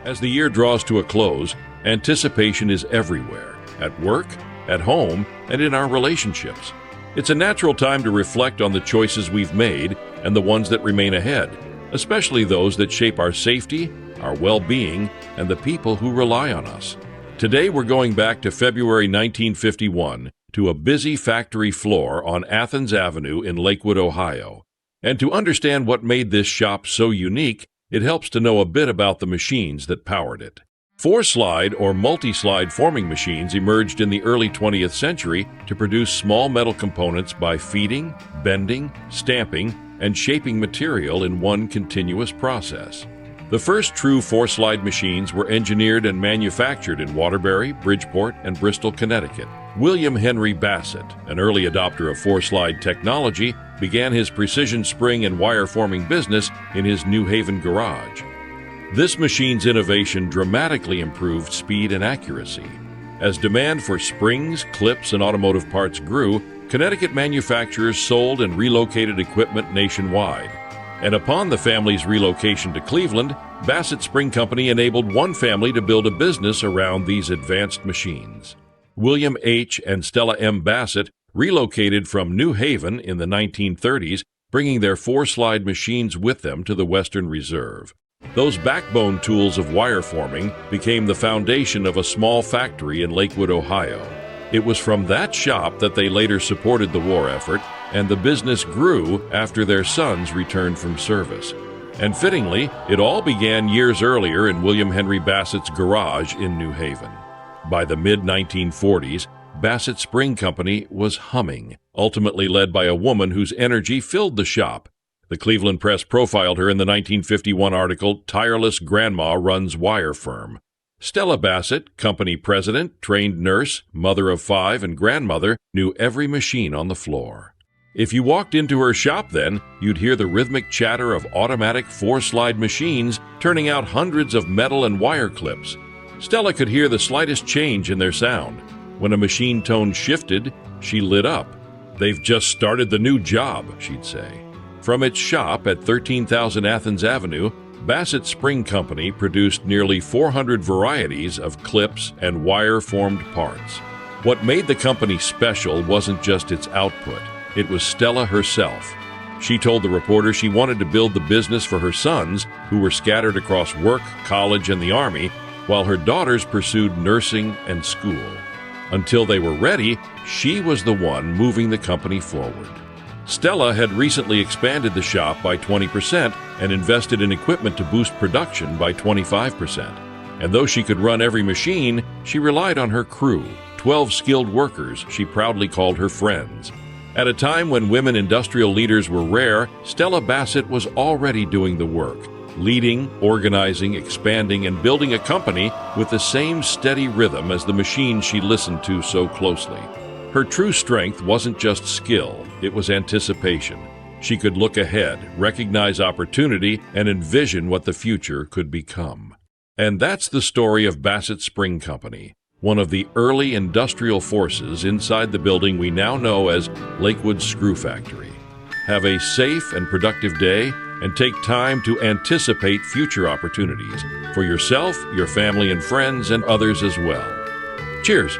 As the year draws to a close, anticipation is everywhere, at work, at home, and in our relationships. It's a natural time to reflect on the choices we've made and the ones that remain ahead, especially those that shape our safety, our well-being, and the people who rely on us. Today we're going back to February 1951 to a busy factory floor on Athens Avenue in Lakewood, Ohio. And to understand what made this shop so unique, it helps to know a bit about the machines that powered it. Four-slide or multi-slide forming machines emerged in the early 20th century to produce small metal components by feeding, bending, stamping, and shaping material in one continuous process. The first true four-slide machines were engineered and manufactured in Waterbury, Bridgeport, and Bristol, Connecticut. William Henry Bassett, an early adopter of four-slide technology, began his precision spring and wire forming business in his New Haven garage. This machine's innovation dramatically improved speed and accuracy. As demand for springs, clips, and automotive parts grew, Connecticut manufacturers sold and relocated equipment nationwide. And upon the family's relocation to Cleveland, Bassett Spring Company enabled one family to build a business around these advanced machines. William H. and Stella M. Bassett relocated from New Haven in the 1930s, bringing their four-slide machines with them to the Western Reserve. Those backbone tools of wire forming became the foundation of a small factory in Lakewood, Ohio. It was from that shop that they later supported the war effort, and the business grew after their sons returned from service. And fittingly, it all began years earlier in William Henry Bassett's garage in New Haven. By the mid-1940s, Bassett Spring Company was humming, ultimately led by a woman whose energy filled the shop. The Cleveland Press profiled her in the 1951 article, "Tireless Grandma Runs Wire Firm." Stella Bassett, company president, trained nurse, mother of 5, and grandmother, knew every machine on the floor. If you walked into her shop then, you'd hear the rhythmic chatter of automatic four-slide machines turning out hundreds of metal and wire clips. Stella could hear the slightest change in their sound. When a machine tone shifted, she lit up. "They've just started the new job," she'd say. From its shop at 13,000 Athens Avenue, Bassett Spring Company produced nearly 400 varieties of clips and wire-formed parts. What made the company special wasn't just its output, it was Stella herself. She told the reporter she wanted to build the business for her sons, who were scattered across work, college, and the Army, while her daughters pursued nursing and school. Until they were ready, she was the one moving the company forward. Stella had recently expanded the shop by 20% and invested in equipment to boost production by 25%. And though she could run every machine, she relied on her crew, 12 skilled workers she proudly called her friends. At a time when women industrial leaders were rare, Stella Bassett was already doing the work, leading, organizing, expanding, and building a company with the same steady rhythm as the machine she listened to so closely. Her true strength wasn't just skill, it was anticipation. She could look ahead, recognize opportunity, and envision what the future could become. And that's the story of Bassett Spring Company, one of the early industrial forces inside the building we now know as Lakewood Screw Factory. Have a safe and productive day, and take time to anticipate future opportunities for yourself, your family and friends, and others as well. Cheers!